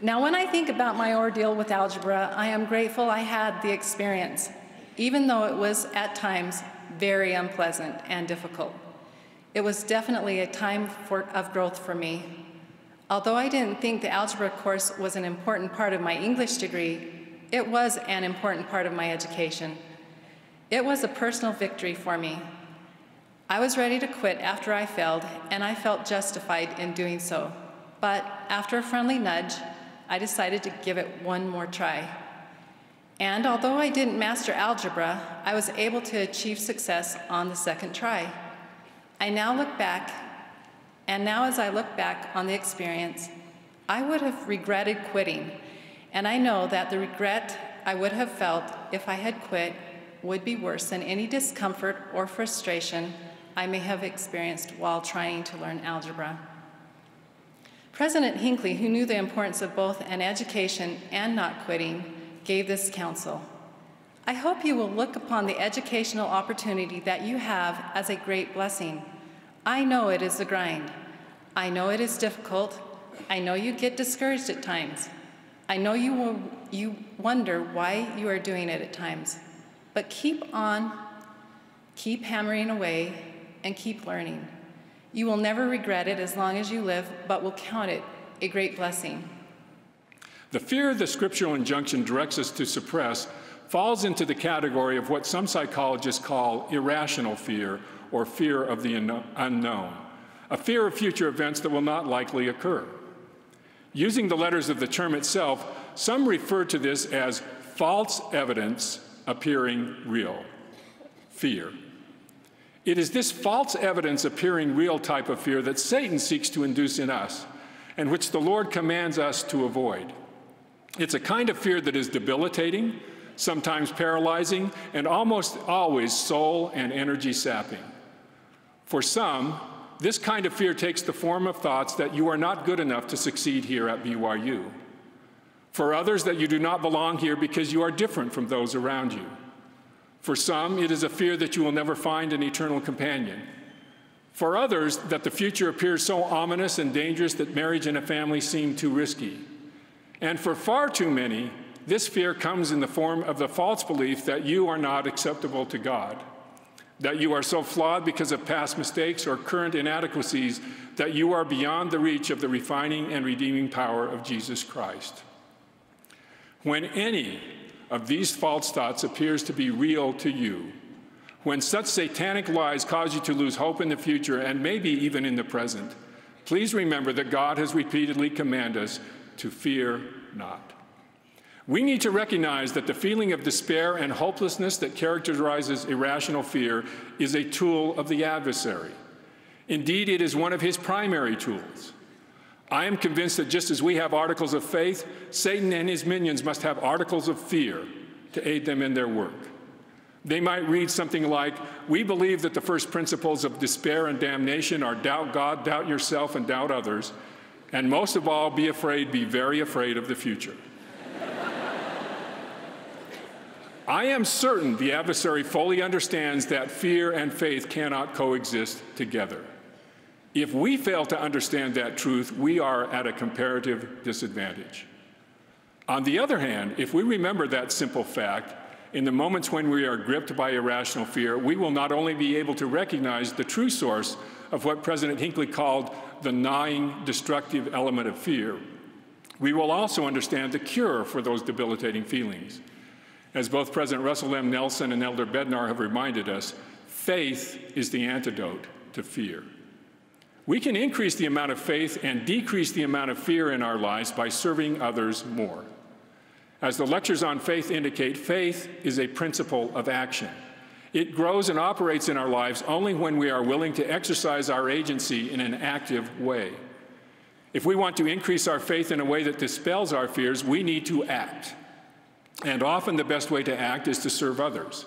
Now, when I think about my ordeal with algebra, I am grateful I had the experience, even though it was at times very unpleasant and difficult. It was definitely a time of growth for me. Although I didn't think the algebra course was an important part of my English degree, it was an important part of my education. It was a personal victory for me. I was ready to quit after I failed, and I felt justified in doing so. But after a friendly nudge, I decided to give it one more try. And although I didn't master algebra, I was able to achieve success on the second try. Now as I look back on the experience, I would have regretted quitting, and I know that the regret I would have felt if I had quit would be worse than any discomfort or frustration I may have experienced while trying to learn algebra. President Hinckley, who knew the importance of both an education and not quitting, gave this counsel. I hope you will look upon the educational opportunity that you have as a great blessing. I know it is a grind. I know it is difficult. I know you get discouraged at times. I know you wonder why you are doing it at times. But keep on, keep hammering away, and keep learning. You will never regret it as long as you live, but will count it a great blessing. The fear the scriptural injunction directs us to suppress falls into the category of what some psychologists call irrational fear, or fear of the unknown, a fear of future events that will not likely occur. Using the letters of the term itself, some refer to this as false evidence appearing real, fear. It is this false evidence appearing real type of fear that Satan seeks to induce in us, and which the Lord commands us to avoid. It's a kind of fear that is debilitating, sometimes paralyzing, and almost always soul and energy sapping. For some, this kind of fear takes the form of thoughts that you are not good enough to succeed here at BYU. For others, that you do not belong here because you are different from those around you. For some, it is a fear that you will never find an eternal companion. For others, that the future appears so ominous and dangerous that marriage and a family seem too risky. And for far too many, this fear comes in the form of the false belief that you are not acceptable to God, that you are so flawed because of past mistakes or current inadequacies that you are beyond the reach of the refining and redeeming power of Jesus Christ. When any of these false thoughts appears to be real to you, when such satanic lies cause you to lose hope in the future and maybe even in the present, please remember that God has repeatedly commanded us to fear not. We need to recognize that the feeling of despair and hopelessness that characterizes irrational fear is a tool of the adversary. Indeed, it is one of his primary tools. I am convinced that just as we have articles of faith, Satan and his minions must have articles of fear to aid them in their work. They might read something like, "We believe that the first principles of despair and damnation are doubt God, doubt yourself, and doubt others, and most of all, be very afraid of the future." I am certain the adversary fully understands that fear and faith cannot coexist together. If we fail to understand that truth, we are at a comparative disadvantage. On the other hand, if we remember that simple fact, in the moments when we are gripped by irrational fear, we will not only be able to recognize the true source of what President Hinckley called the gnawing, destructive element of fear, we will also understand the cure for those debilitating feelings. As both President Russell M. Nelson and Elder Bednar have reminded us, faith is the antidote to fear. We can increase the amount of faith and decrease the amount of fear in our lives by serving others more. As the lectures on faith indicate, faith is a principle of action. It grows and operates in our lives only when we are willing to exercise our agency in an active way. If we want to increase our faith in a way that dispels our fears, we need to act. And often the best way to act is to serve others.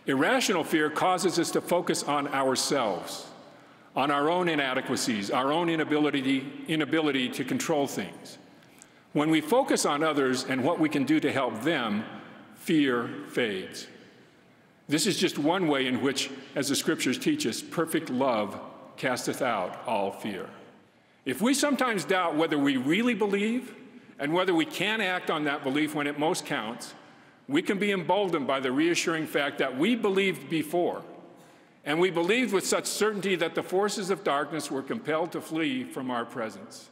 Irrational fear causes us to focus on ourselves, on our own inadequacies, our own inability to control things. When we focus on others and what we can do to help them, fear fades. This is just one way in which, as the scriptures teach us, perfect love casteth out all fear. If we sometimes doubt whether we really believe And whether we can act on that belief when it most counts, we can be emboldened by the reassuring fact that we believed before, and we believed with such certainty that the forces of darkness were compelled to flee from our presence.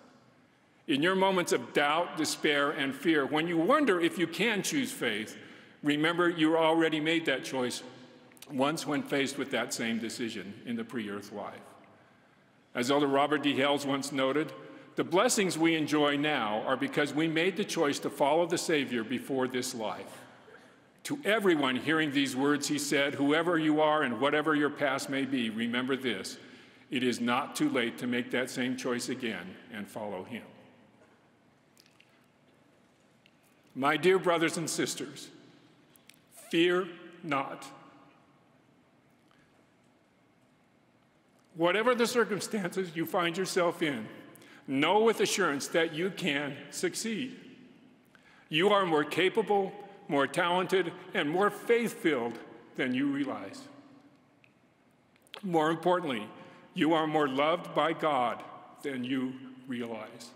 In your moments of doubt, despair, and fear, when you wonder if you can choose faith, remember you already made that choice once when faced with that same decision in the pre-earth life. As Elder Robert D. Hales once noted, the blessings we enjoy now are because we made the choice to follow the Savior before this life. To everyone hearing these words, he said, whoever you are and whatever your past may be, remember this: it is not too late to make that same choice again and follow him. My dear brothers and sisters, fear not. Whatever the circumstances you find yourself in, know with assurance that you can succeed. You are more capable, more talented, and more faith-filled than you realize. More importantly, you are more loved by God than you realize.